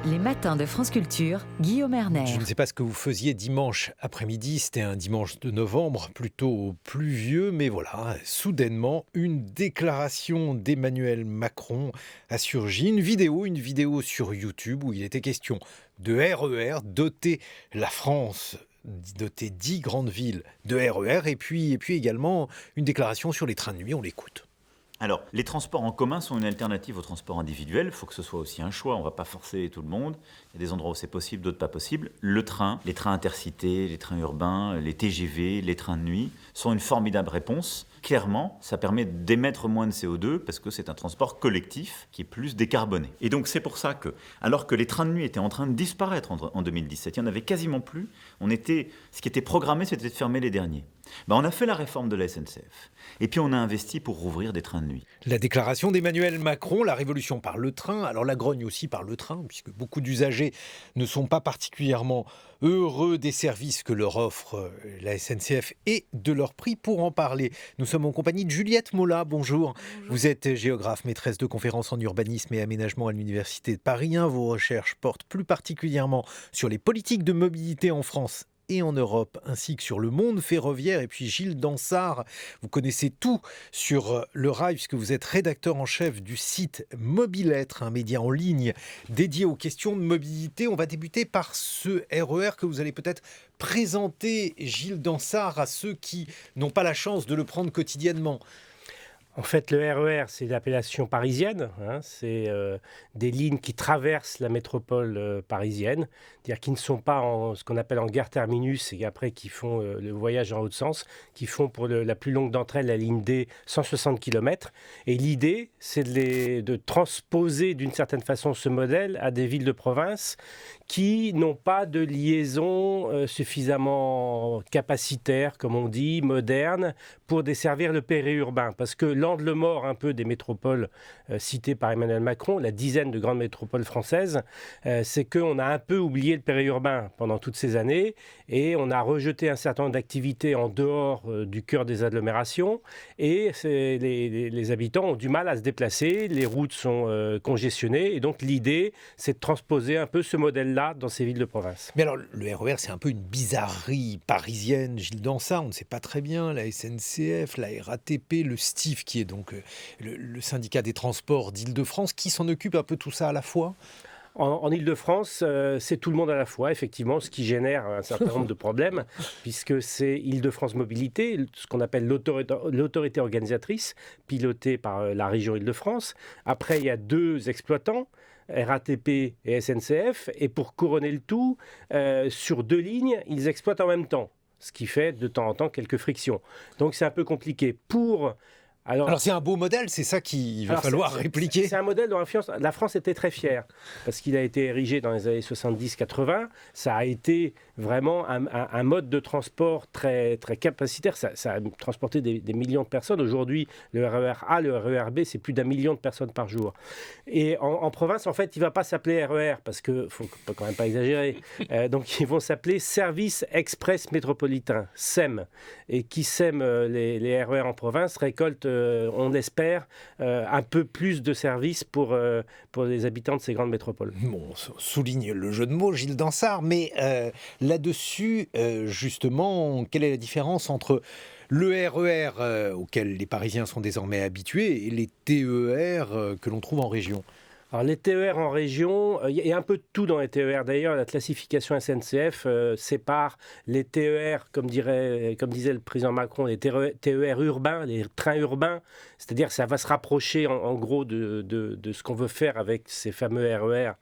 Les matins de France Culture, Guillaume Erner. Je ne sais pas ce que vous faisiez dimanche après-midi, c'était un dimanche de novembre, plutôt pluvieux, mais voilà, soudainement, une déclaration d'Emmanuel Macron a surgi, une vidéo sur YouTube où il était question de RER, doter la France, doter 10 grandes villes de RER, et puis également une déclaration sur les trains de nuit, on l'écoute. Alors, les transports en commun sont une alternative aux transports individuels. Il faut que ce soit aussi un choix. On ne va pas forcer tout le monde. Il y a des endroits où c'est possible, d'autres pas possible. Le train, les trains intercités, les trains urbains, les TGV, les trains de nuit sont une formidable réponse. Clairement, ça permet d'émettre moins de CO2 parce que c'est un transport collectif qui est plus décarboné. Et donc, c'est pour ça que, alors que les trains de nuit étaient en train de disparaître en 2017, il n'y en avait quasiment plus. Ce qui était programmé, c'était de fermer les derniers. On a fait la réforme de la SNCF. Et puis on a investi pour rouvrir des trains de nuit. La déclaration d'Emmanuel Macron, la révolution par le train, alors la grogne aussi par le train, puisque beaucoup d'usagers ne sont pas particulièrement heureux des services que leur offre la SNCF et de leur prix. Pour en parler, nous sommes en compagnie de Juliette Mola. Bonjour. Vous êtes géographe, maîtresse de conférences en urbanisme et aménagement à l'Université de Paris 1. Vos recherches portent plus particulièrement sur les politiques de mobilité en France et en Europe, ainsi que sur le monde ferroviaire. Et puis Gilles Dansart, vous connaissez tout sur le rail, puisque vous êtes rédacteur en chef du site Mobilettre, un média en ligne dédié aux questions de mobilité. On va débuter par ce RER que vous allez peut-être présenter, Gilles Dansart, à ceux qui n'ont pas la chance de le prendre quotidiennement. En fait, le RER, c'est l'appellation parisienne. C'est des lignes qui traversent la métropole parisienne, c'est-à-dire qui ne sont pas en ce qu'on appelle en gare terminus et après qui font le voyage en haut de sens, qui font pour la plus longue d'entre elles, la ligne D, 160 km. Et l'idée, c'est de transposer d'une certaine façon ce modèle à des villes de province qui n'ont pas de liaison suffisamment capacitaire, comme on dit, moderne, pour desservir le périurbain. Parce que l'angle mort un peu des métropoles citées par Emmanuel Macron, la dizaine de grandes métropoles françaises, c'est qu'on a un peu oublié le périurbain pendant toutes ces années et on a rejeté un certain nombre d'activités en dehors du cœur des agglomérations et les habitants ont du mal à se déplacer, les routes sont congestionnées et donc l'idée c'est de transposer un peu ce modèle-là dans ces villes de province. Mais alors le RER c'est un peu une bizarrerie parisienne, Gilles Dansart, on ne sait pas très bien, la SNCF, la RATP, le STIF qui est donc le syndicat des transports d'Île-de-France, qui s'en occupe un peu tout ça à la fois ? En Île-de-France, c'est tout le monde à la fois, effectivement, ce qui génère un certain nombre de problèmes, puisque c'est Île-de-France Mobilité, ce qu'on appelle l'autorité organisatrice, pilotée par la région Île-de-France. Après, il y a deux exploitants, RATP et SNCF, et pour couronner le tout, sur deux lignes, ils exploitent en même temps, ce qui fait de temps en temps quelques frictions. Donc c'est un peu compliqué. Alors c'est un beau modèle, c'est ça qu'il va falloir répliquer. C'est un modèle dont la France était très fière, parce qu'il a été érigé dans les années 70-80. Ça a été vraiment un mode de transport très, très capacitaire. Ça a transporté des millions de personnes. Aujourd'hui, le RER A, le RER B, c'est plus d'1 million de personnes par jour. Et en province, en fait, il ne va pas s'appeler RER, parce qu'il ne faut quand même pas exagérer. Donc, ils vont s'appeler Service Express Métropolitain, SEM. Et qui sème les RER en province récolte on espère, un peu plus de services pour les habitants de ces grandes métropoles. Bon, on souligne le jeu de mots, Gilles Dansart, mais là-dessus, justement, quelle est la différence entre le RER auquel les Parisiens sont désormais habitués et les TER que l'on trouve en région ? Alors les TER en région, il y a un peu de tout dans les TER. D'ailleurs, la classification SNCF sépare les TER, comme disait le président Macron, les TER urbains, les trains urbains. C'est-à-dire que ça va se rapprocher en gros de ce qu'on veut faire avec ces fameux RER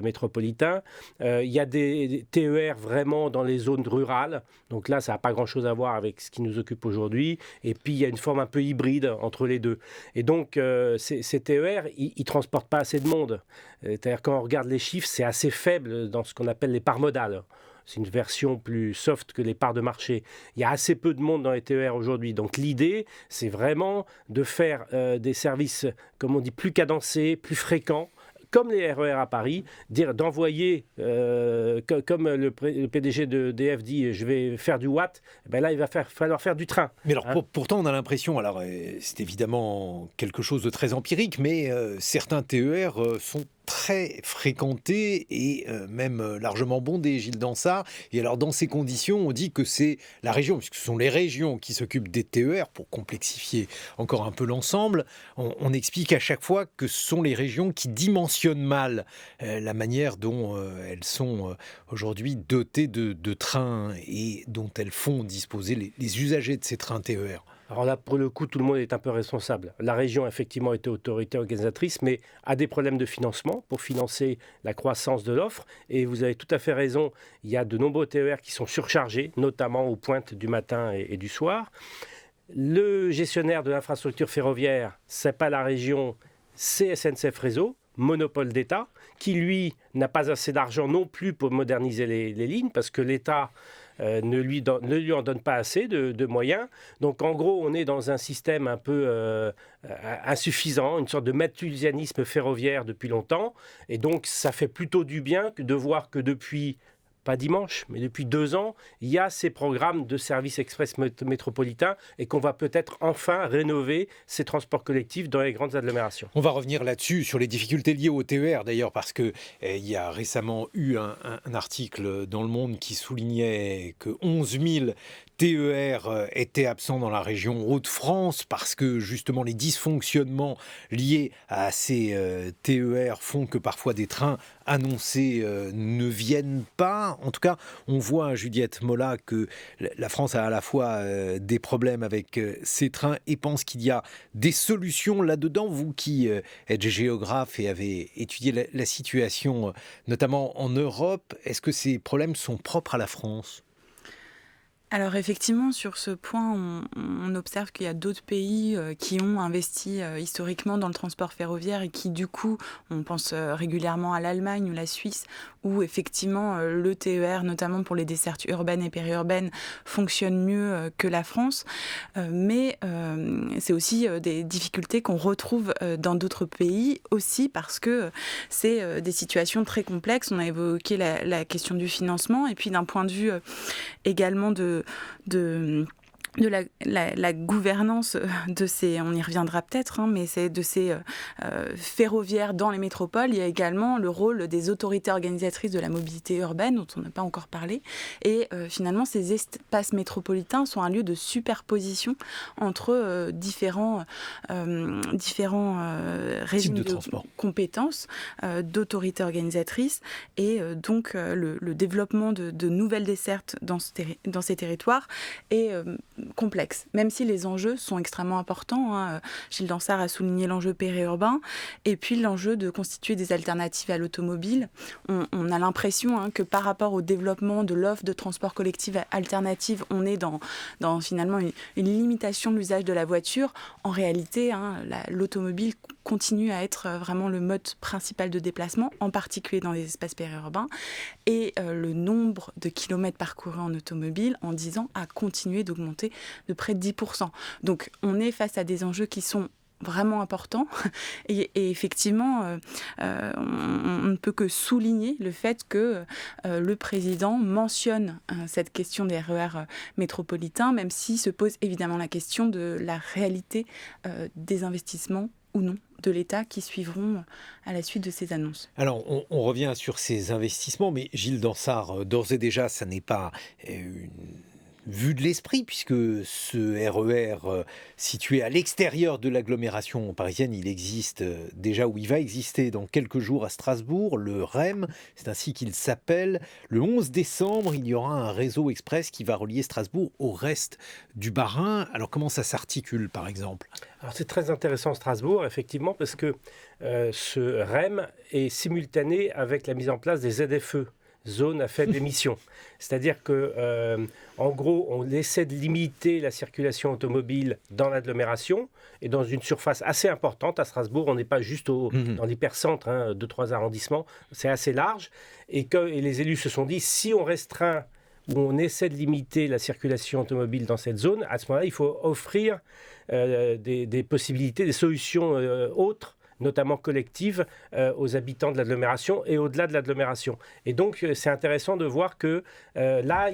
métropolitains. Il y a des TER vraiment dans les zones rurales. Donc là, ça n'a pas grand-chose à voir avec ce qui nous occupe aujourd'hui. Et puis, il y a une forme un peu hybride entre les deux. Et donc, ces TER, ils ne transportent pas assez de monde. C'est-à-dire, quand on regarde les chiffres, c'est assez faible dans ce qu'on appelle les parts modales. C'est une version plus soft que les parts de marché. Il y a assez peu de monde dans les TER aujourd'hui. Donc l'idée, c'est vraiment de faire des services, comme on dit, plus cadencés, plus fréquents, comme les RER à Paris, d'envoyer, comme le PDG de DF dit, je vais faire du watt, là, il va falloir faire du train. Mais alors, pourtant, on a l'impression, alors c'est évidemment quelque chose de très empirique, mais certains TER sont très fréquenté et même largement bondé, Gilles Dansart. Et alors, dans ces conditions, on dit que c'est la région, puisque ce sont les régions qui s'occupent des TER, pour complexifier encore un peu l'ensemble. On explique à chaque fois que ce sont les régions qui dimensionnent mal la manière dont elles sont aujourd'hui dotées de trains et dont elles font disposer les usagers de ces trains TER. Alors là, pour le coup, tout le monde est un peu responsable. La région, effectivement, était autorité organisatrice, mais a des problèmes de financement pour financer la croissance de l'offre. Et vous avez tout à fait raison, il y a de nombreux TER qui sont surchargés, notamment aux pointes du matin et du soir. Le gestionnaire de l'infrastructure ferroviaire, ce n'est pas la région, c'est SNCF Réseau, monopole d'État, qui, lui, n'a pas assez d'argent non plus pour moderniser les lignes, parce que l'État ne lui en donne pas assez de moyens. Donc en gros, on est dans un système un peu insuffisant, une sorte de mathusianisme ferroviaire depuis longtemps. Et donc ça fait plutôt du bien de voir que depuis, pas dimanche, mais depuis 2 ans, il y a ces programmes de services express métropolitains et qu'on va peut-être enfin rénover ces transports collectifs dans les grandes agglomérations. On va revenir là-dessus, sur les difficultés liées au TER d'ailleurs, parce qu'il y a récemment eu un article dans Le Monde qui soulignait que 11 000 TER étaient absents dans la région Hauts-de-France parce que justement les dysfonctionnements liés à ces TER font que parfois des trains annoncés ne viennent pas. En tout cas, on voit, Juliette Mola, que la France a à la fois des problèmes avec ces trains et pense qu'il y a des solutions là-dedans. Vous qui êtes géographe et avez étudié la situation, notamment en Europe, est-ce que ces problèmes sont propres à la France ? Alors effectivement, sur ce point, on observe qu'il y a d'autres pays qui ont investi historiquement dans le transport ferroviaire et qui, du coup, on pense régulièrement à l'Allemagne ou la Suisse, où effectivement le TER, notamment pour les dessertes urbaines et périurbaines, fonctionne mieux que la France. Mais c'est aussi des difficultés qu'on retrouve dans d'autres pays aussi parce que c'est des situations très complexes. On a évoqué la question du financement et puis d'un point de vue également de la gouvernance de ces, on y reviendra peut-être, mais c'est de ces ferroviaires dans les métropoles. Il y a également le rôle des autorités organisatrices de la mobilité urbaine, dont on n'a pas encore parlé. Et finalement, ces espaces métropolitains sont un lieu de superposition entre différents régimes de compétences d'autorités organisatrices. Et donc, le développement de nouvelles dessertes dans ces territoires est complexe, même si les enjeux sont extrêmement importants. Gilles Dansart a souligné l'enjeu périurbain et puis l'enjeu de constituer des alternatives à l'automobile. On a l'impression que par rapport au développement de l'offre de transport collectif alternative, on est dans finalement une limitation de l'usage de la voiture. En réalité, l'automobile continue à être vraiment le mode principal de déplacement, en particulier dans les espaces périurbains. Et le nombre de kilomètres parcourus en automobile en 10 ans a continué d'augmenter de près de 10%. Donc on est face à des enjeux qui sont vraiment importants et effectivement on ne peut que souligner le fait que le président mentionne cette question des RER métropolitains, même s'il se pose évidemment la question de la réalité des investissements ou non de l'État qui suivront à la suite de ces annonces. Alors, on revient sur ces investissements, mais Gilles Dansart, d'ores et déjà, ça n'est pas une vue de l'esprit, puisque ce RER situé à l'extérieur de l'agglomération parisienne, il existe déjà, ou il va exister dans quelques jours à Strasbourg, le REM, c'est ainsi qu'il s'appelle. Le 11 décembre, il y aura un réseau express qui va relier Strasbourg au reste du Bas-Rhin. Alors, comment ça s'articule, par exemple ? Alors, c'est très intéressant Strasbourg, effectivement, parce que ce REM est simultané avec la mise en place des ZFE, zones à faible émission. C'est-à-dire que, en gros, on essaie de limiter la circulation automobile dans l'agglomération et dans une surface assez importante. À Strasbourg, on n'est pas juste dans l'hypercentre, 2-3 arrondissements, c'est assez large. Et les élus se sont dit, si on restreint ou on essaie de limiter la circulation automobile dans cette zone, à ce moment-là, il faut offrir des possibilités, des solutions autres, notamment collectives, aux habitants de l'agglomération et au-delà de l'agglomération. Et donc, c'est intéressant de voir que là,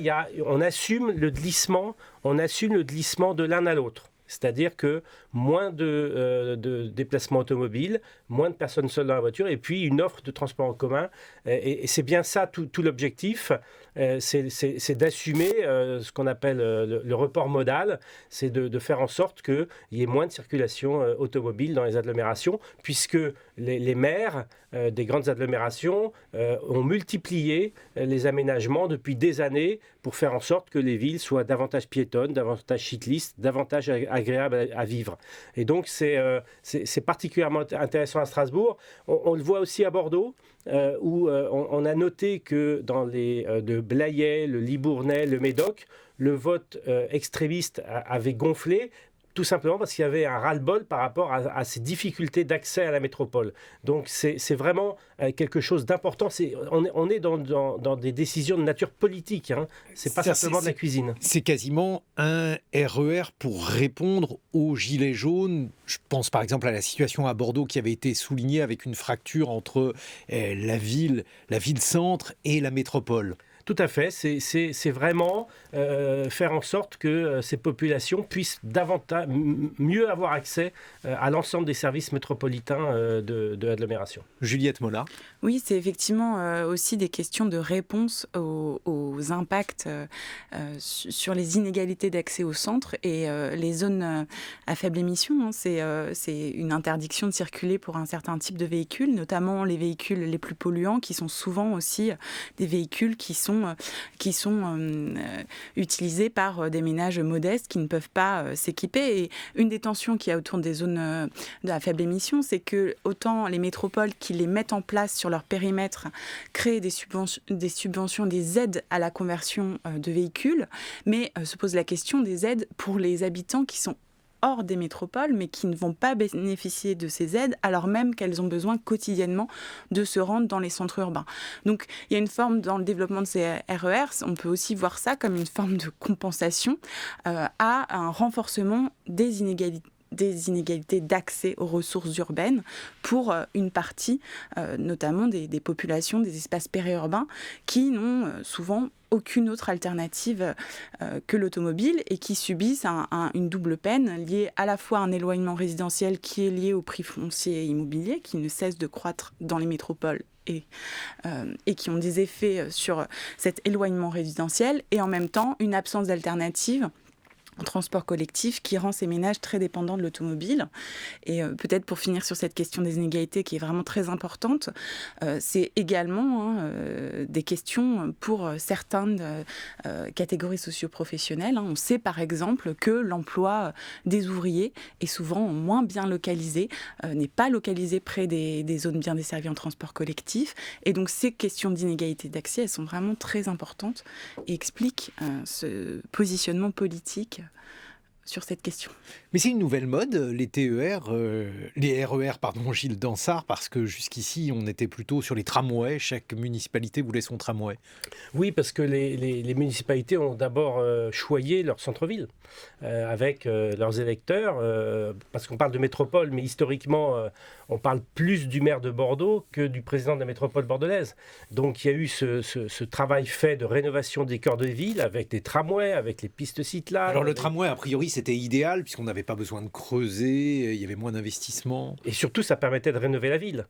on assume le glissement de l'un à l'autre. c'est-à-dire que moins de déplacements automobiles, moins de personnes seules dans la voiture, et puis une offre de transport en commun. Et c'est bien ça tout l'objectif, c'est d'assumer ce qu'on appelle le report modal, c'est de faire en sorte qu'il y ait moins de circulation automobile dans les agglomérations, puisque les maires des grandes agglomérations ont multiplié les aménagements depuis des années pour faire en sorte que les villes soient davantage piétonnes, davantage cyclistes, davantage agréables à vivre. Et donc c'est particulièrement intéressant à Strasbourg. On le voit aussi à Bordeaux, où on a noté que dans les de Blayais, le Libournais, le Médoc, le vote extrémiste avait gonflé, tout simplement parce qu'il y avait un ras-le-bol par rapport à ces difficultés d'accès à la métropole. Donc c'est vraiment quelque chose d'important. On est dans des décisions de nature politique. Hein. C'est pas simplement de la cuisine. C'est quasiment un RER pour répondre aux gilets jaunes. Je pense par exemple à la situation à Bordeaux qui avait été soulignée avec une fracture entre la ville-centre et la métropole. Tout à fait, c'est vraiment faire en sorte que ces populations puissent mieux avoir accès à l'ensemble des services métropolitains de l'agglomération. Juliette Molard. Oui, c'est effectivement aussi des questions de réponse aux impacts sur les inégalités d'accès au centre et les zones à faible émission. Hein, c'est une interdiction de circuler pour un certain type de véhicules, notamment les véhicules les plus polluants, qui sont souvent aussi des véhicules qui sont utilisés par des ménages modestes qui ne peuvent pas s'équiper. Et une des tensions qu'il y a autour des zones à faible émission, c'est que autant les métropoles qui les mettent en place sur leur périmètre créent des subventions, des aides à la conversion de véhicules, mais se pose la question des aides pour les habitants qui sont hors des métropoles, mais qui ne vont pas bénéficier de ces aides, alors même qu'elles ont besoin quotidiennement de se rendre dans les centres urbains. Donc, il y a une forme dans le développement de ces RER, on peut aussi voir ça comme une forme de compensation à un renforcement des inégalités d'accès aux ressources urbaines pour une partie, notamment des populations, des espaces périurbains, qui n'ont souvent aucune autre alternative que l'automobile et qui subissent une double peine liée à la fois à un éloignement résidentiel qui est lié au prix foncier et immobilier qui ne cesse de croître dans les métropoles et qui ont des effets sur cet éloignement résidentiel et en même temps une absence d'alternative en transport collectif qui rend ces ménages très dépendants de l'automobile. Et peut-être pour finir sur cette question des inégalités qui est vraiment très importante, c'est également des questions pour certaines catégories socio-professionnelles. On sait par exemple que l'emploi des ouvriers est souvent moins bien localisé, n'est pas localisé près des zones bien desservies en transport collectif. Et donc ces questions d'inégalité d'accès, elles sont vraiment très importantes et expliquent ce positionnement politique sur cette question. Mais c'est une nouvelle mode, les TER, les RER, Gilles Dansart, parce que jusqu'ici, on était plutôt sur les tramways. Chaque municipalité voulait son tramway. Oui, parce que les municipalités ont d'abord choyé leur centre-ville avec leurs électeurs, parce qu'on parle de métropole, mais historiquement, on parle plus du maire de Bordeaux que du président de la métropole bordelaise. Donc il y a eu ce travail fait de rénovation des cœurs de ville avec des tramways, avec les pistes cyclables. Alors le tramway, a priori, c'était idéal puisqu'on n'avait pas besoin de creuser, il y avait moins d'investissement. Et surtout, ça permettait de rénover la ville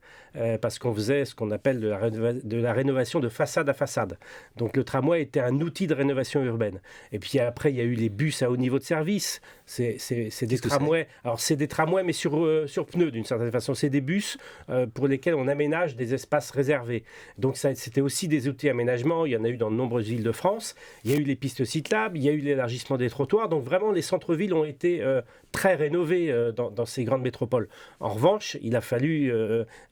parce qu'on faisait ce qu'on appelle de la rénovation de façade à façade. Donc le tramway était un outil de rénovation urbaine. Et puis après, il y a eu les bus à haut niveau de service. C'est des tramways. Alors c'est des tramways mais sur pneus d'une certaine façon. C'est des bus pour lesquels on aménage des espaces réservés. Donc c'était aussi des outils d'aménagement. Il y en a eu dans de nombreuses villes de France. Il y a eu les pistes cyclables, il y a eu l'élargissement des trottoirs. Donc vraiment, les centres-villes ont été très rénovés dans ces grandes métropoles. En revanche, il a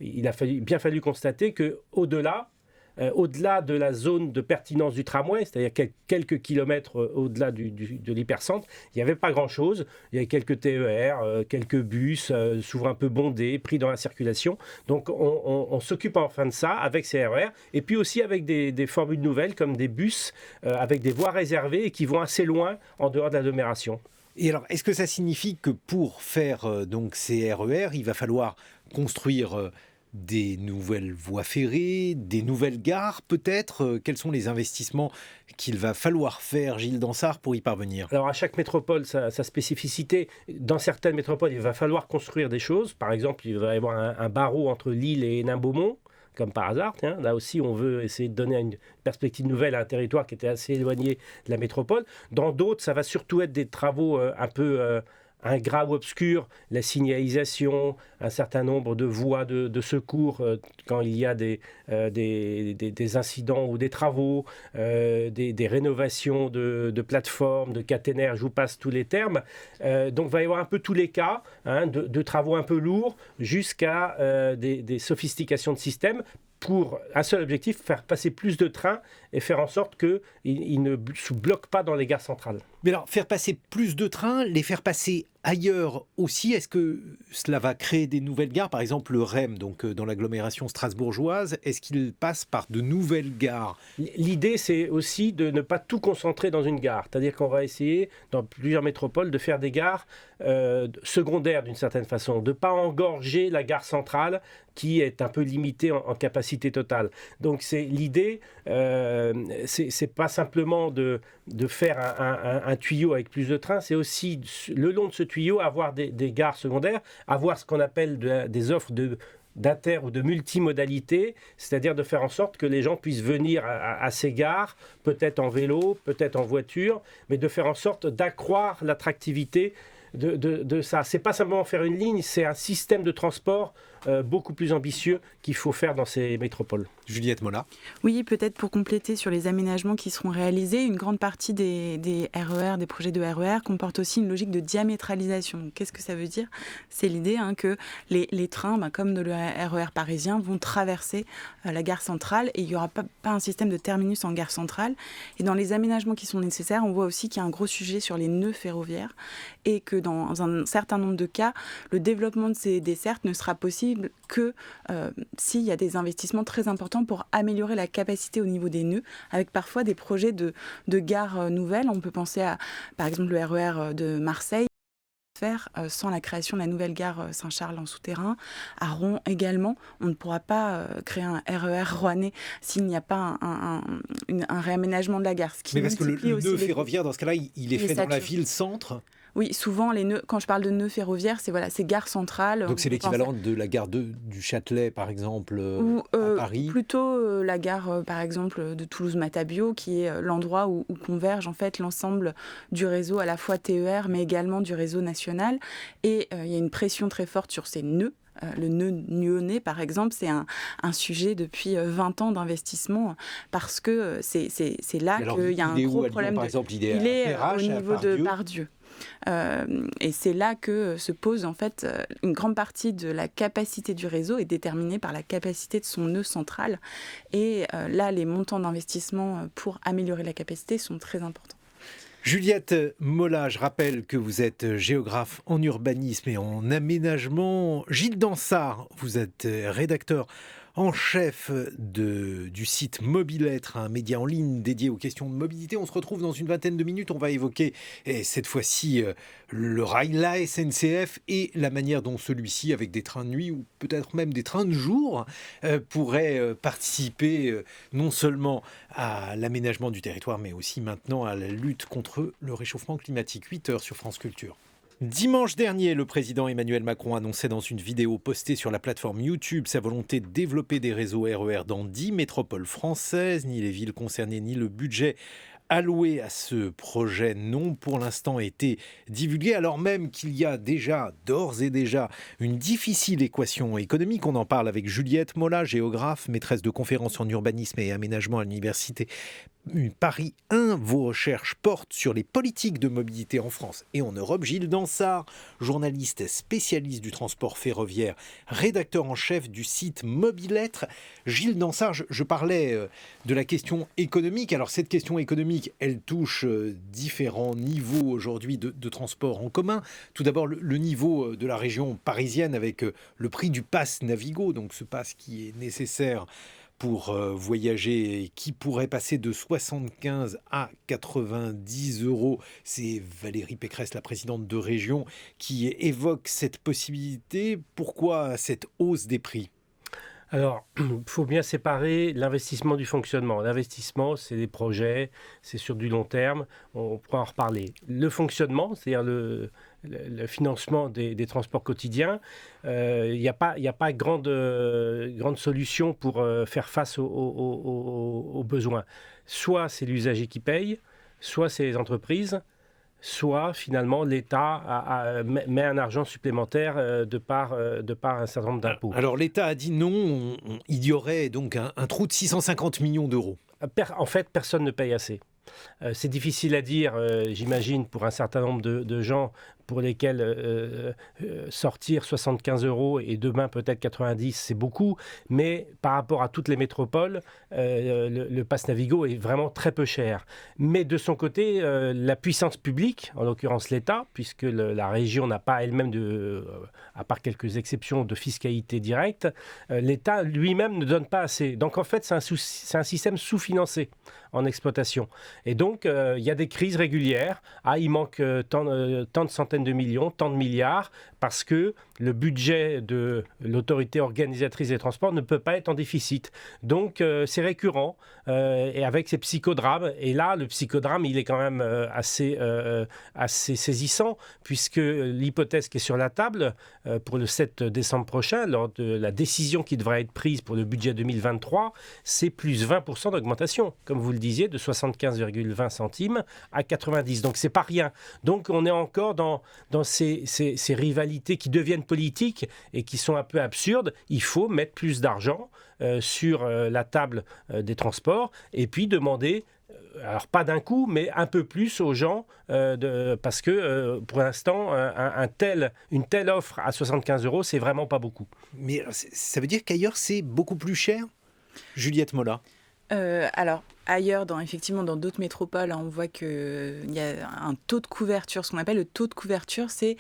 bien fallu constater qu'au-delà de la zone de pertinence du tramway, c'est-à-dire quelques kilomètres au-delà de l'hypercentre, il n'y avait pas grand-chose. Il y avait quelques TER, quelques bus, souvent un peu bondés, pris dans la circulation. Donc on s'occupe enfin de ça avec ces RER, et puis aussi avec des formules nouvelles comme des bus avec des voies réservées et qui vont assez loin en dehors de l'agglomération. Et alors, est-ce que ça signifie que pour faire donc ces RER, il va falloir construire des nouvelles voies ferrées, des nouvelles gares peut-être. Quels sont les investissements qu'il va falloir faire, Gilles Dansart, pour y parvenir? Alors à chaque métropole, sa spécificité. Dans certaines métropoles, il va falloir construire des choses. Par exemple, il va y avoir un barreau entre Lille et Hénin-Beaumont, comme par hasard. Tiens, là aussi, on veut essayer de donner une perspective nouvelle à un territoire qui était assez éloigné de la métropole. Dans d'autres, ça va surtout être des travaux un peu ingrats ou obscurs, la signalisation, un certain nombre de voies de secours quand il y a des incidents ou des travaux, des rénovations de plateformes, de caténaires, je vous passe tous les termes. Donc il va y avoir un peu tous les cas, de travaux un peu lourds jusqu'à des sophistications de systèmes, pour un seul objectif, faire passer plus de trains et faire en sorte qu'ils ne se bloquent pas dans les gares centrales. Mais alors, faire passer plus de trains, les faire passer ailleurs aussi, est-ce que cela va créer des nouvelles gares? Par exemple, le REM, donc dans l'agglomération strasbourgeoise, est-ce qu'il passe par de nouvelles gares? L'idée, c'est aussi de ne pas tout concentrer dans une gare. C'est-à-dire qu'on va essayer, dans plusieurs métropoles, de faire des gares secondaires d'une certaine façon, de ne pas engorger la gare centrale qui est un peu limitée en capacité totale. Donc l'idée, c'est pas simplement de faire un tuyau avec plus de trains, c'est aussi le long de ce tuyau avoir des gares secondaires, avoir ce qu'on appelle des offres d'inter ou de multimodalité, c'est-à-dire de faire en sorte que les gens puissent venir à ces gares, peut-être en vélo, peut-être en voiture, mais de faire en sorte d'accroître l'attractivité de ça. C'est pas simplement faire une ligne, c'est un système de transport beaucoup plus ambitieux qu'il faut faire dans ces métropoles. Juliette Mola. Oui, peut-être pour compléter sur les aménagements qui seront réalisés, une grande partie des RER, des projets de RER, comporte aussi une logique de diamétralisation. Donc, qu'est-ce que ça veut dire? C'est l'idée que les trains, comme le RER parisien, vont traverser la gare centrale et il n'y aura pas un système de terminus en gare centrale. Et dans les aménagements qui sont nécessaires, on voit aussi qu'il y a un gros sujet sur les nœuds ferroviaires et que dans un certain nombre de cas, le développement de ces dessertes ne sera possible que s'il y a des investissements très importants pour améliorer la capacité au niveau des nœuds, avec parfois des projets de gares nouvelles. On peut penser à, par exemple, le RER de Marseille, faire sans la création de la nouvelle gare Saint-Charles en souterrain. À Rouen également, on ne pourra pas créer un RER rouennais s'il n'y a pas un réaménagement de la gare. Mais parce que le nœud ferroviaire, dans ce cas-là, il est fait dans la ville-centre. Oui, souvent, les nœuds, quand je parle de nœuds ferroviaires, c'est gare centrale. Donc c'est l'équivalent de la gare du Châtelet, par exemple, à Paris. Plutôt la gare, par exemple, de Toulouse-Matabiau, qui est l'endroit où converge en fait l'ensemble du réseau, à la fois TER, mais également du réseau national. Et il y a une pression très forte sur ces nœuds. Le nœud lyonnais, par exemple, c'est un sujet depuis 20 ans d'investissement parce que c'est là qu'il y a un gros problème. Par exemple, il est au niveau de Pardieu. Et c'est là que se pose en fait une grande partie de la capacité du réseau est déterminée par la capacité de son nœud central. Et là, les montants d'investissement pour améliorer la capacité sont très importants. Juliette Mola, je rappelle que vous êtes géographe en urbanisme et en aménagement. Gilles Dansart, vous êtes rédacteur en chef du site Mobilettre, un média en ligne dédié aux questions de mobilité. On se retrouve dans une vingtaine de minutes. On va évoquer cette fois-ci le rail, la SNCF et la manière dont celui-ci, avec des trains de nuit ou peut-être même des trains de jour, pourrait participer non seulement à l'aménagement du territoire, mais aussi maintenant à la lutte contre le réchauffement climatique. 8h sur France Culture. Dimanche dernier, le président Emmanuel Macron annonçait dans une vidéo postée sur la plateforme YouTube sa volonté de développer des réseaux RER dans 10 métropoles françaises. Ni les villes concernées, ni le budget alloué à ce projet n'ont pour l'instant été divulgués, alors même qu'il y a d'ores et déjà, une difficile équation économique. On en parle avec Juliette Mola, géographe, maîtresse de conférences en urbanisme et aménagement à l'université Paris 1. Vos recherches portent sur les politiques de mobilité en France et en Europe. Gilles Dansart, journaliste spécialiste du transport ferroviaire, rédacteur en chef du site Mobilettre. Gilles Dansart, je parlais de la question économique. Alors cette question économique, elle touche différents niveaux aujourd'hui de transport en commun. Tout d'abord le niveau de la région parisienne avec le prix du pass Navigo, donc ce pass qui est nécessaire pour voyager et qui pourrait passer de 75 à 90 euros. C'est Valérie Pécresse, la présidente de région, qui évoque cette possibilité. Pourquoi cette hausse des prix ? Alors, il faut bien séparer l'investissement du fonctionnement. L'investissement, c'est des projets, c'est sur du long terme, on pourra en reparler. Le fonctionnement, c'est-à-dire le financement des transports quotidiens, il n'y a pas grande solution pour faire face aux besoins. Soit c'est l'usager qui paye, soit c'est les entreprises, soit finalement l'État met un argent supplémentaire de par un certain nombre d'impôts. Alors l'État a dit non, il y aurait donc un trou de 650 millions d'euros. En fait, personne ne paye assez. C'est difficile à dire, j'imagine, pour un certain nombre de gens pour lesquels sortir 75 € et demain peut-être 90, c'est beaucoup. Mais par rapport à toutes les métropoles, le pass Navigo est vraiment très peu cher. Mais de son côté, la puissance publique, en l'occurrence l'État, puisque la région n'a pas elle-même, à part quelques exceptions, de fiscalité directe, l'État lui-même ne donne pas assez. Donc en fait, c'est un système sous-financé en exploitation. Et donc, il y a des crises régulières. Il manque tant de centaines de millions, tant de milliards, parce que le budget de l'autorité organisatrice des transports ne peut pas être en déficit. Donc, c'est récurrent, et avec ces psychodrames. Et là, le psychodrame, il est quand même assez saisissant, puisque l'hypothèse qui est sur la table pour le 7 décembre prochain, lors de la décision qui devrait être prise pour le budget 2023, c'est plus 20% d'augmentation, comme vous le disiez, de 75,20 centimes à 90. Donc, c'est pas rien. Donc, on est encore dans ces rivalités qui deviennent politiques et qui sont un peu absurdes. Il faut mettre plus d'argent sur la table des transports et puis demander, alors pas d'un coup, mais un peu plus aux gens, parce que pour l'instant, une telle offre à 75 €, c'est vraiment pas beaucoup. Mais ça veut dire qu'ailleurs, c'est beaucoup plus cher, Juliette Mola? Alors, ailleurs, effectivement, dans d'autres métropoles, on voit qu'il y a un taux de couverture. Ce qu'on appelle le taux de couverture, c'est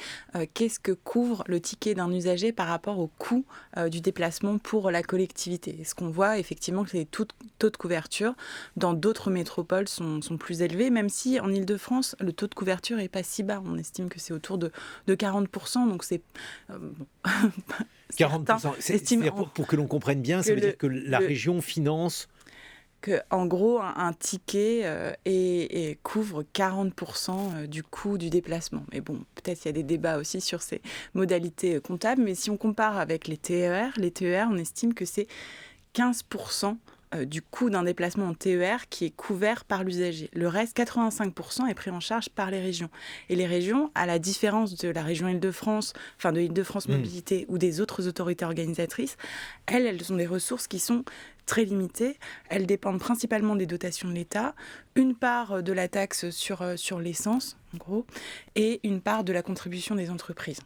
qu'est-ce que couvre le ticket d'un usager par rapport au coût du déplacement pour la collectivité. Et ce qu'on voit, effectivement, que les taux de couverture dans d'autres métropoles sont plus élevés, même si en Ile-de-France, le taux de couverture n'est pas si bas. On estime que c'est autour de 40%, donc c'est... 40%, c'est-à-dire pour que l'on comprenne bien, ça veut dire que la région finance... En gros, un ticket couvre 40% du coût du déplacement. Mais bon, peut-être qu'il y a des débats aussi sur ces modalités comptables, mais si on compare avec les TER, on estime que c'est 15% du coût d'un déplacement en TER qui est couvert par l'usager. Le reste, 85%, est pris en charge par les régions. Et les régions, à la différence de la région Île-de-France, enfin de Île-de-France Mobilité ou des autres autorités organisatrices, elles ont des ressources qui sont très limitées. Elles dépendent principalement des dotations de l'État, une part de la taxe sur l'essence, en gros, et une part de la contribution des entreprises.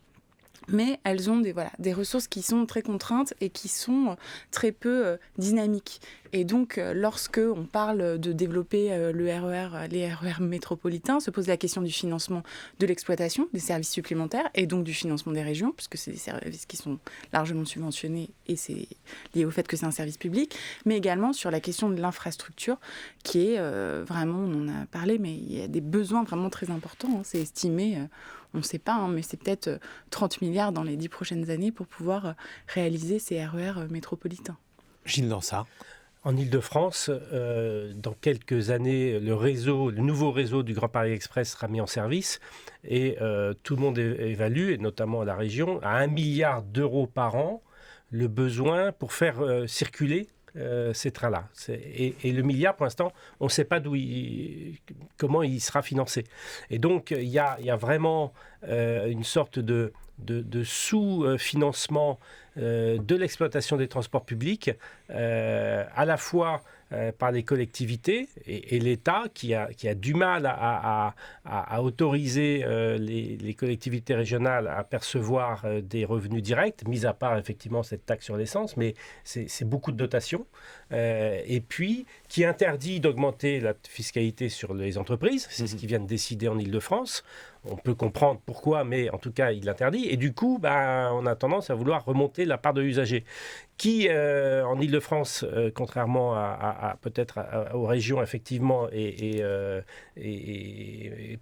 Mais elles ont des ressources qui sont très contraintes et qui sont très peu dynamiques. Et donc, lorsque on parle de développer les RER métropolitains, se pose la question du financement de l'exploitation, des services supplémentaires, et donc du financement des régions, puisque c'est des services qui sont largement subventionnés, et c'est lié au fait que c'est un service public, mais également sur la question de l'infrastructure, qui est vraiment, on en a parlé, mais il y a des besoins vraiment très importants. C'est estimé... on ne sait pas, mais c'est peut-être 30 milliards dans les 10 prochaines années pour pouvoir réaliser ces RER métropolitains. Gilles Dansart. En Ile-de-France, dans quelques années, le nouveau réseau du Grand Paris Express sera mis en service et tout le monde évalue, et notamment la région, à 1 milliard d'euros par an le besoin pour faire circuler ces trains-là. Et le milliard, pour l'instant, on ne sait pas comment il sera financé. Et donc, il y a vraiment une sorte de sous-financement de l'exploitation des transports publics, à la fois par les collectivités et l'État qui a du mal à autoriser les collectivités régionales à percevoir des revenus directs, mis à part effectivement cette taxe sur l'essence, mais c'est beaucoup de dotations, et puis qui interdit d'augmenter la fiscalité sur les entreprises, c'est ce qu'ils viennent de décider en Ile-de-France. On peut comprendre pourquoi, mais en tout cas, il l'interdit. Et du coup, on a tendance à vouloir remonter la part de l'usager, qui, en Ile-de-France, contrairement à peut-être aux régions, effectivement, et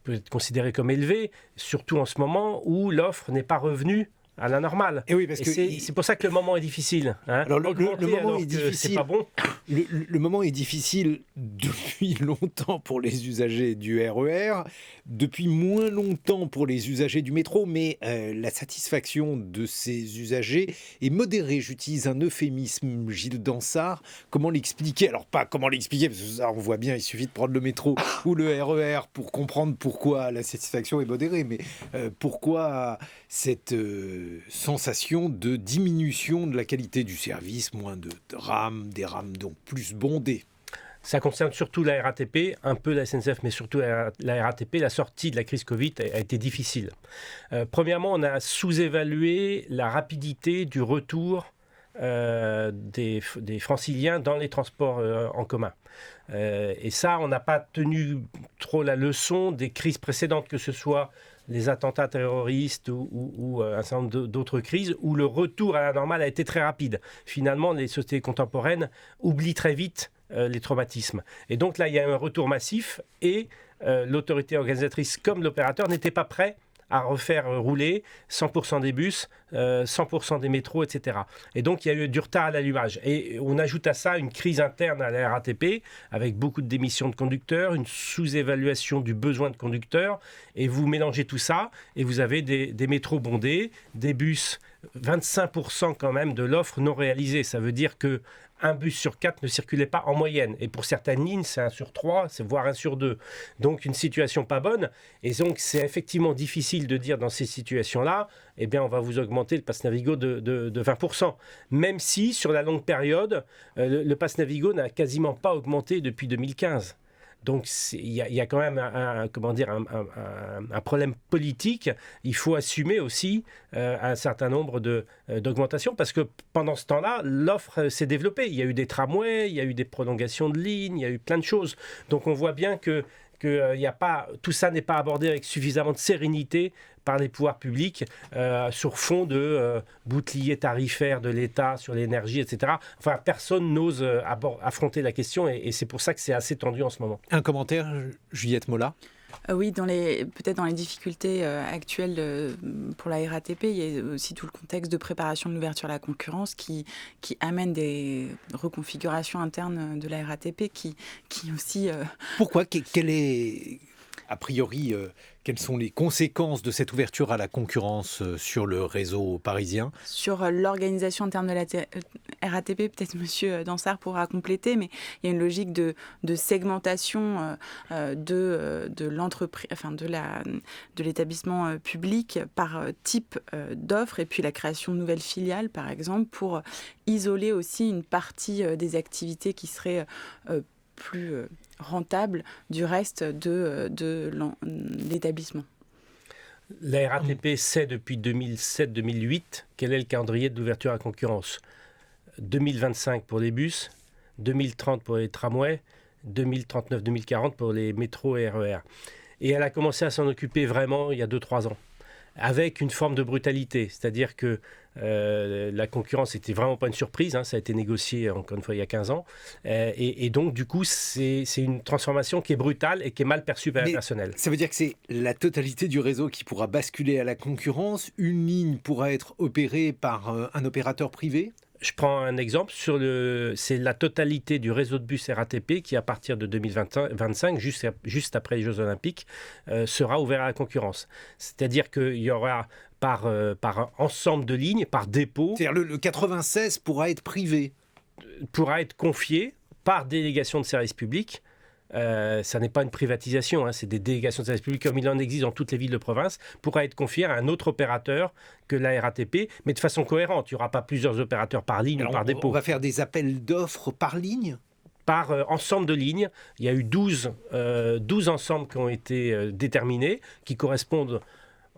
peut être considéré comme élevé, surtout en ce moment où l'offre n'est pas revenue à la normale. Et oui, parce Et que c'est pour ça que le moment est difficile. Hein. Alors, le moment alors est que difficile. c'est pas bon. Le moment est difficile depuis longtemps pour les usagers du RER, depuis moins longtemps pour les usagers du métro, mais la satisfaction de ces usagers est modérée. J'utilise un euphémisme, Gilles Dansart. Comment l'expliquer? Alors pas comment l'expliquer, parce que ça on voit bien, il suffit de prendre le métro ou le RER pour comprendre pourquoi la satisfaction est modérée, mais pourquoi cette sensation de diminution de la qualité du service, moins de rames, des rames donc plus bondées. Ça concerne surtout la RATP, un peu la SNCF, mais surtout la RATP. La sortie de la crise Covid a été difficile. Premièrement, on a sous-évalué la rapidité du retour des franciliens dans les transports en commun. Et ça, on n'a pas tenu trop la leçon des crises précédentes, que ce soit les attentats terroristes ou un certain nombre d'autres crises, où le retour à la normale a été très rapide. Finalement, les sociétés contemporaines oublient très vite les traumatismes. Et donc là, il y a un retour massif et l'autorité organisatrice comme l'opérateur n'étaient pas prêts à refaire rouler 100% des bus, 100% des métros, etc. Et donc, il y a eu du retard à l'allumage. Et on ajoute à ça une crise interne à la RATP, avec beaucoup de démissions de conducteurs, une sous-évaluation du besoin de conducteurs, et vous mélangez tout ça, et vous avez des métros bondés, des bus, 25% quand même de l'offre non réalisée. Ça veut dire que un bus sur 4 ne circulait pas en moyenne. Et pour certaines lignes, c'est 1 sur 3, c'est voire 1 sur 2. Donc une situation pas bonne. Et donc c'est effectivement difficile de dire dans ces situations-là, eh bien on va vous augmenter le pass Navigo de 20%. Même si sur la longue période, le pass Navigo n'a quasiment pas augmenté depuis 2015. Donc il y a quand même un problème politique. Il faut assumer aussi un certain nombre d'augmentations parce que pendant ce temps-là, l'offre s'est développée. Il y a eu des tramways, il y a eu des prolongations de lignes, il y a eu plein de choses. Donc on voit bien que tout ça n'est pas abordé avec suffisamment de sérénité par les pouvoirs publics sur fond de bouclier tarifaire de l'État sur l'énergie, etc. Enfin, personne n'ose affronter la question et c'est pour ça que c'est assez tendu en ce moment. Un commentaire, Juliette Mola? Oui, peut-être dans les difficultés actuelles pour la RATP, il y a aussi tout le contexte de préparation de l'ouverture à la concurrence qui amène des reconfigurations internes de la RATP qui aussi... Pourquoi? Quelle est, a priori, quelles sont les conséquences de cette ouverture à la concurrence sur le réseau parisien? Sur l'organisation interne de la RATP, peut-être M. Dansart pourra compléter, mais il y a une logique de segmentation de l'entreprise, enfin de l'établissement public par type d'offre, et puis la création de nouvelles filiales, par exemple, pour isoler aussi une partie des activités qui seraient plus rentable du reste de l'établissement. La RATP sait depuis 2007-2008 quel est le calendrier d'ouverture à la concurrence. 2025 pour les bus, 2030 pour les tramways, 2039-2040 pour les métros et RER. Et elle a commencé à s'en occuper vraiment il y a 2-3 ans, avec une forme de brutalité, c'est-à-dire que la concurrence n'était vraiment pas une surprise, ça a été négocié encore une fois il y a 15 ans, et donc du coup c'est une transformation qui est brutale et qui est mal perçue par le personnel. Ça veut dire que c'est la totalité du réseau qui pourra basculer à la concurrence, une ligne pourra être opérée par un opérateur privé? Je prends un exemple, c'est la totalité du réseau de bus RATP qui, à partir de 2025, juste après les Jeux Olympiques, sera ouvert à la concurrence. C'est-à-dire qu'il y aura par ensemble de lignes, par dépôt... C'est-à-dire le 96 pourra être privé? Pourra être confié par délégation de service public. Ça n'est pas une privatisation, c'est des délégations de services publics comme il en existe dans toutes les villes de province, pourra être confié à un autre opérateur que la RATP, mais de façon cohérente. Il n'y aura pas plusieurs opérateurs par ligne ou par dépôt. On va faire des appels d'offres par ligne? Par ensemble de lignes. Il y a eu 12 ensembles qui ont été déterminés, qui correspondent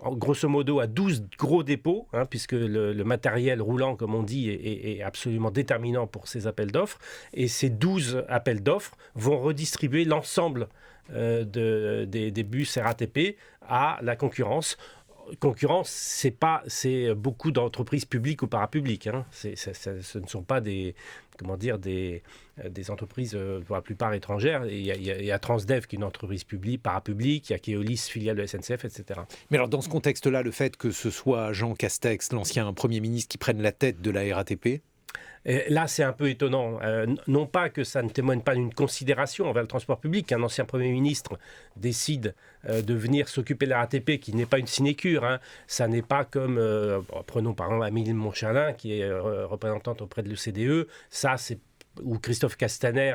grosso modo à 12 gros dépôts, puisque le matériel roulant, comme on dit, est absolument déterminant pour ces appels d'offres. Et ces 12 appels d'offres vont redistribuer l'ensemble des bus RATP à la concurrence, concurrence, c'est beaucoup d'entreprises publiques ou parapubliques. Hein. Ce ne sont pas des entreprises pour la plupart étrangères. Il y a Transdev qui est une entreprise publique, parapublique, il y a Keolis, filiale de SNCF, etc. Mais alors dans ce contexte-là, le fait que ce soit Jean Castex, l'ancien Premier ministre, qui prenne la tête de la RATP, et là, c'est un peu étonnant. Non pas que ça ne témoigne pas d'une considération envers le transport public, qu'un ancien Premier ministre décide de venir s'occuper de la RATP, qui n'est pas une sinécure. Hein. Ça n'est pas comme, prenons par exemple Amélie Montchalin, qui est représentante auprès de l'OCDE. Ça, c'est ou Christophe Castaner,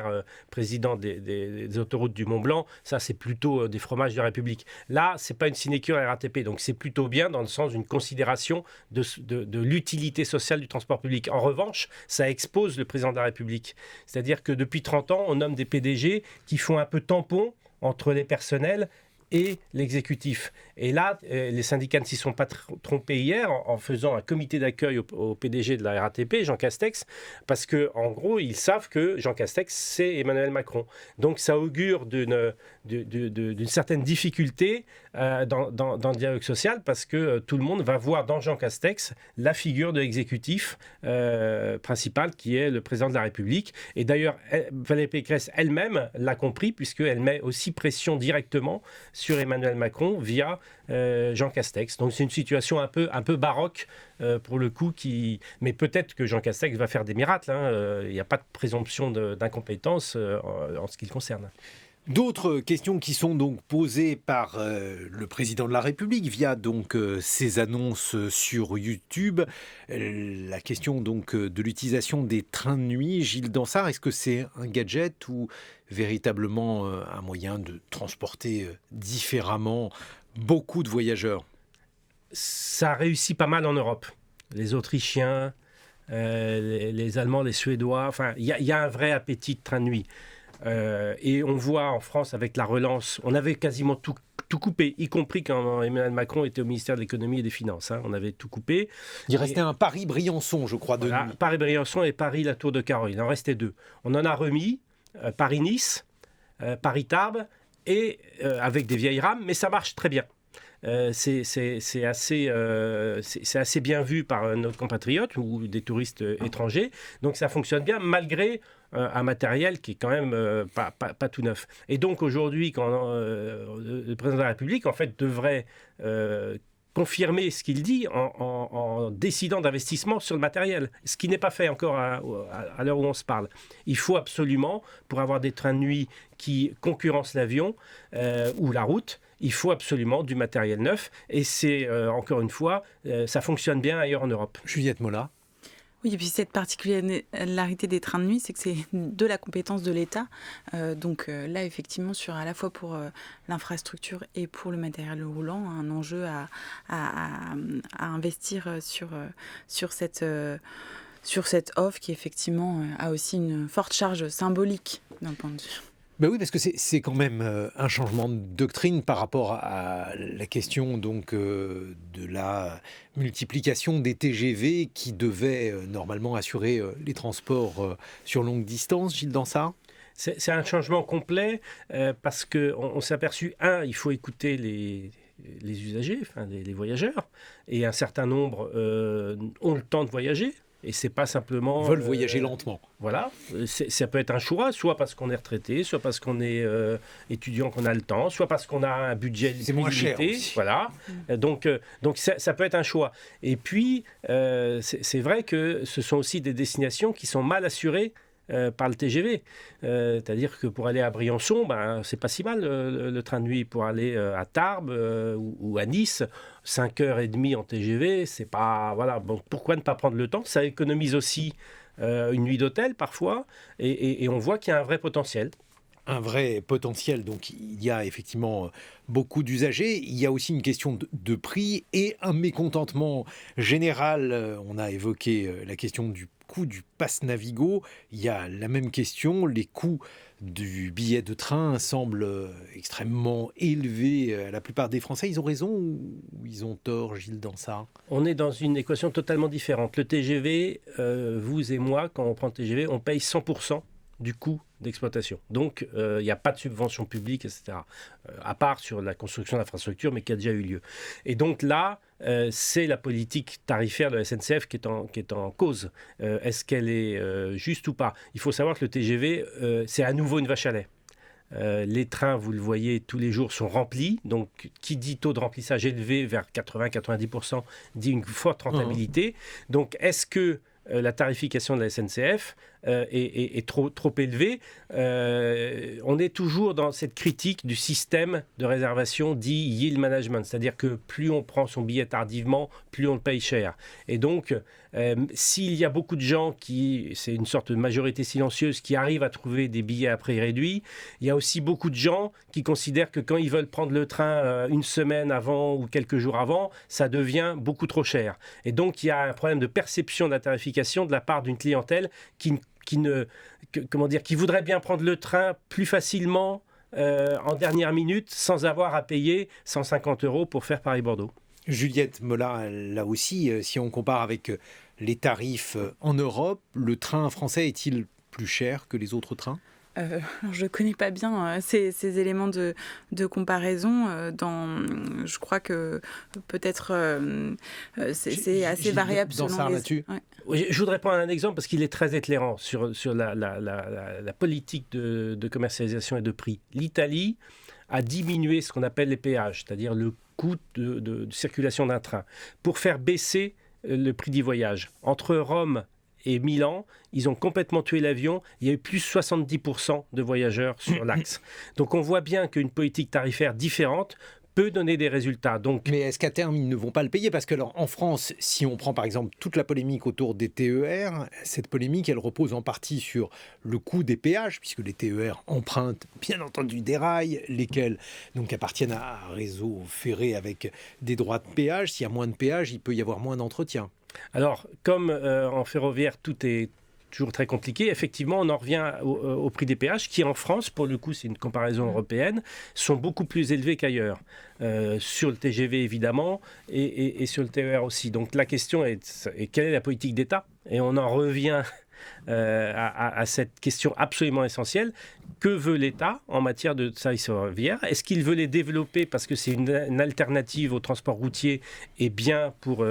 président des autoroutes du Mont-Blanc, ça c'est plutôt des fromages de la République. Là, c'est pas une sinécure à la RATP, donc c'est plutôt bien dans le sens d'une considération de l'utilité sociale du transport public. En revanche, ça expose le président de la République. C'est-à-dire que depuis 30 ans, on nomme des PDG qui font un peu tampon entre les personnels et l'exécutif. Et là, les syndicats ne s'y sont pas trompés hier en faisant un comité d'accueil au PDG de la RATP, Jean Castex, parce qu'en gros, ils savent que Jean Castex, c'est Emmanuel Macron. Donc ça augure d'une certaine difficulté dans le dialogue social, parce que tout le monde va voir dans Jean Castex la figure de l'exécutif principal, qui est le président de la République. Et d'ailleurs, Valérie Pécresse elle-même l'a compris, puisqu'elle met aussi pression directement sur Emmanuel Macron via Jean Castex. Donc c'est une situation un peu baroque pour le coup, mais peut-être que Jean Castex va faire des miracles. Hein. Il n'y a pas de présomption d'incompétence en ce qui le concerne. D'autres questions qui sont donc posées par le président de la République via donc ses annonces sur YouTube. La question donc de l'utilisation des trains de nuit. Gilles Dansart, est-ce que c'est un gadget ou véritablement un moyen de transporter différemment beaucoup de voyageurs? Ça réussit pas mal en Europe. Les Autrichiens, les Allemands, les Suédois, enfin, il y a un vrai appétit de train de nuit. Et on voit en France avec la relance, on avait quasiment tout coupé, y compris quand Emmanuel Macron était au ministère de l'économie et des finances. Hein, on avait tout coupé. Il restait un Paris-Briançon, je crois, de nuit. Paris-Briançon et Paris-La Tour de Caron. Il en restait 2. On en a remis Paris-Nice, Paris-Tarbes, et avec des vieilles rames, mais ça marche très bien. C'est assez bien vu par nos compatriotes ou des touristes étrangers. Donc ça fonctionne bien malgré un matériel qui est quand même pas tout neuf. Et donc aujourd'hui, quand le président de la République en fait devrait confirmer ce qu'il dit en décidant d'investissement sur le matériel, ce qui n'est pas fait encore à l'heure où on se parle. Il faut absolument, pour avoir des trains de nuit qui concurrencent l'avion ou la route, il faut absolument du matériel neuf. Et c'est, encore une fois, ça fonctionne bien ailleurs en Europe. Juliette Mola. Oui, et puis cette particularité des trains de nuit, c'est que c'est de la compétence de l'État. Donc là, effectivement, à la fois pour l'infrastructure et pour le matériel roulant, un enjeu à investir sur cette offre qui, effectivement, a aussi une forte charge symbolique d'un point de vue. Ben oui, parce que c'est quand même un changement de doctrine par rapport à la question donc de la multiplication des TGV qui devaient normalement assurer les transports sur longue distance. Gilles Dansart ? C'est un changement complet parce qu'on s'est aperçu, il faut écouter les usagers, enfin les voyageurs, et un certain nombre ont le temps de voyager. Et c'est pas simplement... veulent voyager lentement. Voilà. Ça peut être un choix, soit parce qu'on est retraité, soit parce qu'on est étudiant, qu'on a le temps, soit parce qu'on a un budget limité. C'est moins cher aussi. Voilà. Donc ça peut être un choix. Et puis, c'est vrai que ce sont aussi des destinations qui sont mal assurées par le TGV. C'est-à-dire que pour aller à Briançon, c'est pas si mal le train de nuit. Pour aller à Tarbes ou à Nice, 5h30 en TGV, c'est pas... Voilà. Bon, pourquoi ne pas prendre le temps ? Ça économise aussi une nuit d'hôtel parfois, et on voit qu'il y a un vrai potentiel. Un vrai potentiel, donc il y a effectivement beaucoup d'usagers, il y a aussi une question de prix et un mécontentement général. On a évoqué la question du coût du pass Navigo, il y a la même question, les coûts du billet de train semblent extrêmement élevés à la plupart des Français. Ils ont raison ou ils ont tort, Gilles Dansart ? On est dans une équation totalement différente. Le TGV, vous et moi, quand on prend le TGV, on paye 100% du coût d'exploitation. Donc, il n'y a pas de subvention publique, etc. À part sur la construction d'infrastructures, mais qui a déjà eu lieu. Et donc là, c'est la politique tarifaire de la SNCF qui est en cause. Est-ce qu'elle est juste ou pas ? Il faut savoir que le TGV, c'est à nouveau une vache à lait. Les trains, vous le voyez, tous les jours sont remplis. Donc, qui dit taux de remplissage élevé vers 80-90%, dit une forte rentabilité. Donc, est-ce que la tarification de la SNCF est trop élevée? On est toujours dans cette critique du système de réservation dit yield management, c'est-à-dire que plus on prend son billet tardivement, plus on le paye cher. Et donc, s'il y a beaucoup de gens c'est une sorte de majorité silencieuse qui arrivent à trouver des billets à prix réduit, il y a aussi beaucoup de gens qui considèrent que quand ils veulent prendre le train une semaine avant ou quelques jours avant, ça devient beaucoup trop cher. Et donc, il y a un problème de perception de la tarification de la part d'une clientèle qui voudrait bien prendre le train plus facilement en dernière minute sans avoir à payer 150 € pour faire Paris-Bordeaux. Juliette Mola, là aussi, si on compare avec les tarifs en Europe, le train français est-il plus cher que les autres trains ? Je ne connais pas bien ces éléments de comparaison. Je crois que peut-être c'est assez variable dans selon ça, les... là-dessus. Ouais. Oui, je voudrais prendre un exemple parce qu'il est très éclairant sur la politique de commercialisation et de prix. L'Italie a diminué ce qu'on appelle les péages, c'est-à-dire le coût de circulation d'un train, pour faire baisser le prix du voyage. Entre Rome et Milan, ils ont complètement tué l'avion. Il y a eu plus de 70% de voyageurs sur l'axe. Donc on voit bien qu'une politique tarifaire différente peut donner des résultats. Donc... Mais est-ce qu'à terme, ils ne vont pas le payer ? Parce que alors, en France, si on prend par exemple toute la polémique autour des TER, cette polémique, elle repose en partie sur le coût des péages, puisque les TER empruntent bien entendu des rails, lesquels donc appartiennent à un réseau ferré avec des droits de péage. S'il y a moins de péages, il peut y avoir moins d'entretien. Alors, comme en ferroviaire, tout est toujours très compliqué, effectivement, on en revient au prix des péages, qui en France, pour le coup, c'est une comparaison européenne, sont beaucoup plus élevés qu'ailleurs. Sur le TGV, évidemment, et sur le TER aussi. Donc, la question est quelle est la politique d'État ? Et on en revient à cette question absolument essentielle. Que veut l'État en matière de services ferroviaires ? Est-ce qu'il veut les développer parce que c'est une alternative au transport routier et bien pour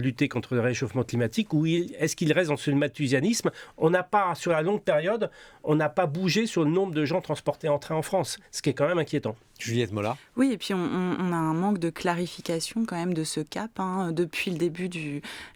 lutter contre le réchauffement climatique, ou est-ce qu'il reste dans ce malthusianisme ? On n'a pas, sur la longue période, on n'a pas bougé sur le nombre de gens transportés en train en France, ce qui est quand même inquiétant. Juliette Mola. Oui, et puis on a un manque de clarification quand même de ce cap. Depuis le début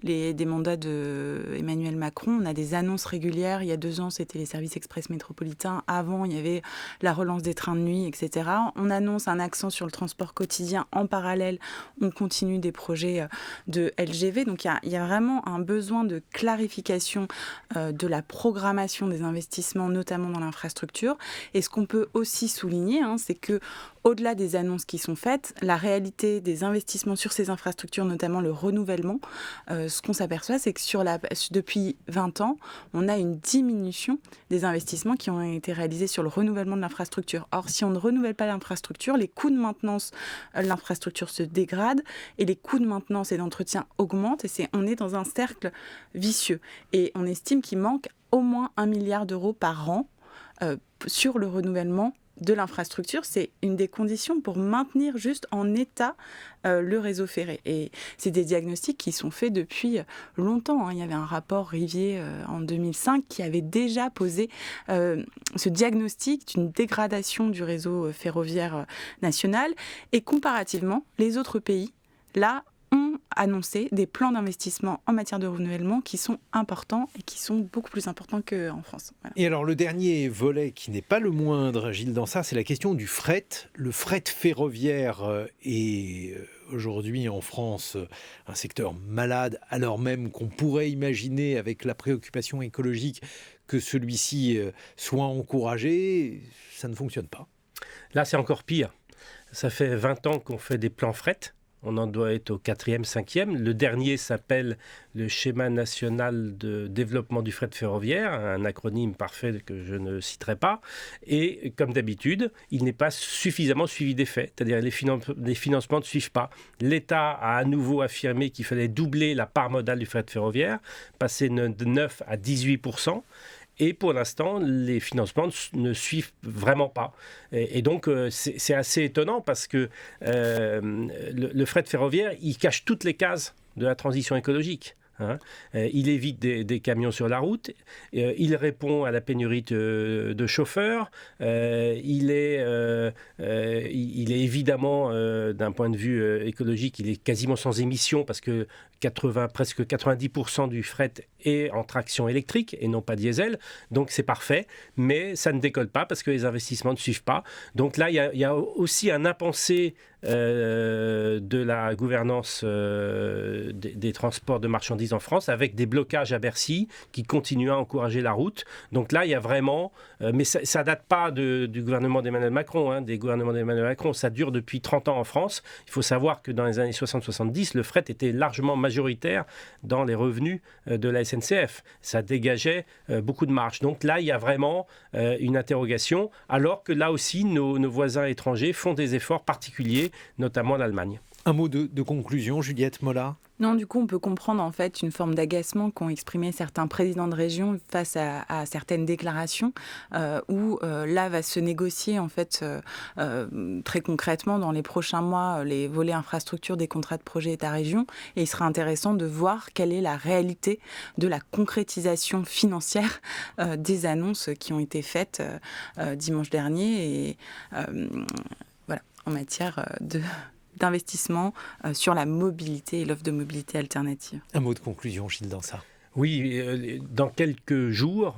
des mandats d'Emmanuel Macron, on a des annonces régulières. Il y a 2 ans, c'était les services express métropolitains. Avant, il y avait la relance des trains de nuit, etc. On annonce un accent sur le transport quotidien. En parallèle, on continue des projets de LGV. Donc, il y a vraiment un besoin de clarification de la programmation des investissements, notamment dans l'infrastructure. Et ce qu'on peut aussi souligner, c'est que au-delà des annonces qui sont faites, la réalité des investissements sur ces infrastructures, notamment le renouvellement, ce qu'on s'aperçoit, c'est que depuis 20 ans, on a une diminution des investissements qui ont été réalisés sur le renouvellement de l'infrastructure. Or, si on ne renouvelle pas l'infrastructure, les coûts de maintenance de l'infrastructure se dégradent et les coûts de maintenance et d'entretien augmentent et on est dans un cercle vicieux. Et on estime qu'il manque au moins 1 milliard d'euros par an sur le renouvellement de l'infrastructure. C'est une des conditions pour maintenir juste en état le réseau ferré. Et c'est des diagnostics qui sont faits depuis longtemps. Il y avait un rapport Rivier en 2005 qui avait déjà posé ce diagnostic d'une dégradation du réseau ferroviaire national. Et comparativement, les autres pays, là, ont annoncé des plans d'investissement en matière de renouvellement qui sont importants et qui sont beaucoup plus importants qu'en France. Voilà. Et alors le dernier volet qui n'est pas le moindre, Gilles Dansart, c'est la question du fret. Le fret ferroviaire est aujourd'hui en France un secteur malade, alors même qu'on pourrait imaginer avec la préoccupation écologique que celui-ci soit encouragé. Ça ne fonctionne pas. Là, c'est encore pire. Ça fait 20 ans qu'on fait des plans fret. On en doit être au 4e, 5e. Le dernier s'appelle le Schéma national de développement du fret ferroviaire, un acronyme parfait que je ne citerai pas. Et comme d'habitude, il n'est pas suffisamment suivi des faits, c'est-à-dire les financements ne suivent pas. L'État a à nouveau affirmé qu'il fallait doubler la part modale du fret ferroviaire, passer de 9 à 18%. Et pour l'instant, les financements ne suivent vraiment pas. Et donc, c'est assez étonnant parce que le fret ferroviaire, il cache toutes les cases de la transition écologique. Il évite des camions sur la route, il répond à la pénurie de chauffeurs, il est évidemment, d'un point de vue écologique, il est quasiment sans émissions parce que presque 90% du fret est en traction électrique et non pas diesel, donc c'est parfait, mais ça ne décolle pas parce que les investissements ne suivent pas. Donc là, il y a aussi un impensé de la gouvernance des transports de marchandises en France, avec des blocages à Bercy qui continuent à encourager la route. Donc là, il y a vraiment... mais ça ne date pas du gouvernement d'Emmanuel Macron, des gouvernements d'Emmanuel Macron. Ça dure depuis 30 ans en France. Il faut savoir que dans les années 60-70, le fret était largement majoritaire dans les revenus de la SNCF. Ça dégageait beaucoup de marge. Donc là, il y a vraiment une interrogation, alors que là aussi, nos voisins étrangers font des efforts particuliers, notamment l'Allemagne. Un mot de conclusion, Juliette Molla? Non, du coup, on peut comprendre en fait une forme d'agacement qu'ont exprimé certains présidents de région face à certaines déclarations où là va se négocier en fait très concrètement dans les prochains mois les volets infrastructures des contrats de projet État-région, et il sera intéressant de voir quelle est la réalité de la concrétisation financière des annonces qui ont été faites dimanche dernier et voilà, en matière d'investissement sur la mobilité et l'offre de mobilité alternative. Un mot de conclusion, Gilles Dansart. Oui, dans quelques jours,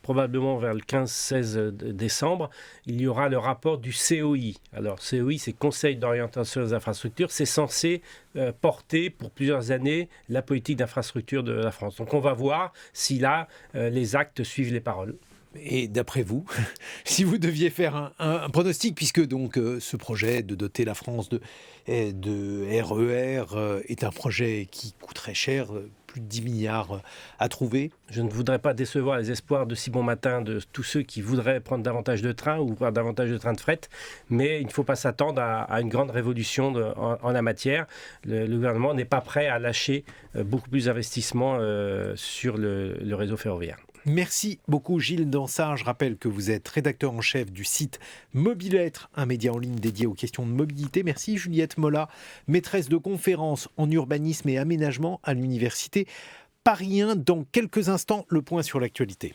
probablement vers le 15-16 décembre, il y aura le rapport du COI. Alors, COI, c'est Conseil d'orientation des infrastructures. C'est censé porter pour plusieurs années la politique d'infrastructure de la France. Donc, on va voir si là, les actes suivent les paroles. Et d'après vous, si vous deviez faire un pronostic, puisque donc ce projet de doter la France de RER est un projet qui coûterait cher, plus de 10 milliards à trouver. Je ne voudrais pas décevoir les espoirs de si bon matin de tous ceux qui voudraient prendre davantage de trains ou prendre davantage de trains de fret, mais il ne faut pas s'attendre à une grande révolution en la matière. Le gouvernement n'est pas prêt à lâcher beaucoup plus d'investissements sur le réseau ferroviaire. Merci beaucoup Gilles Dansart. Je rappelle que vous êtes rédacteur en chef du site Mobilettre, un média en ligne dédié aux questions de mobilité. Merci Juliette Molla, maîtresse de conférences en urbanisme et aménagement à l'université Paris 1. Dans quelques instants, le point sur l'actualité.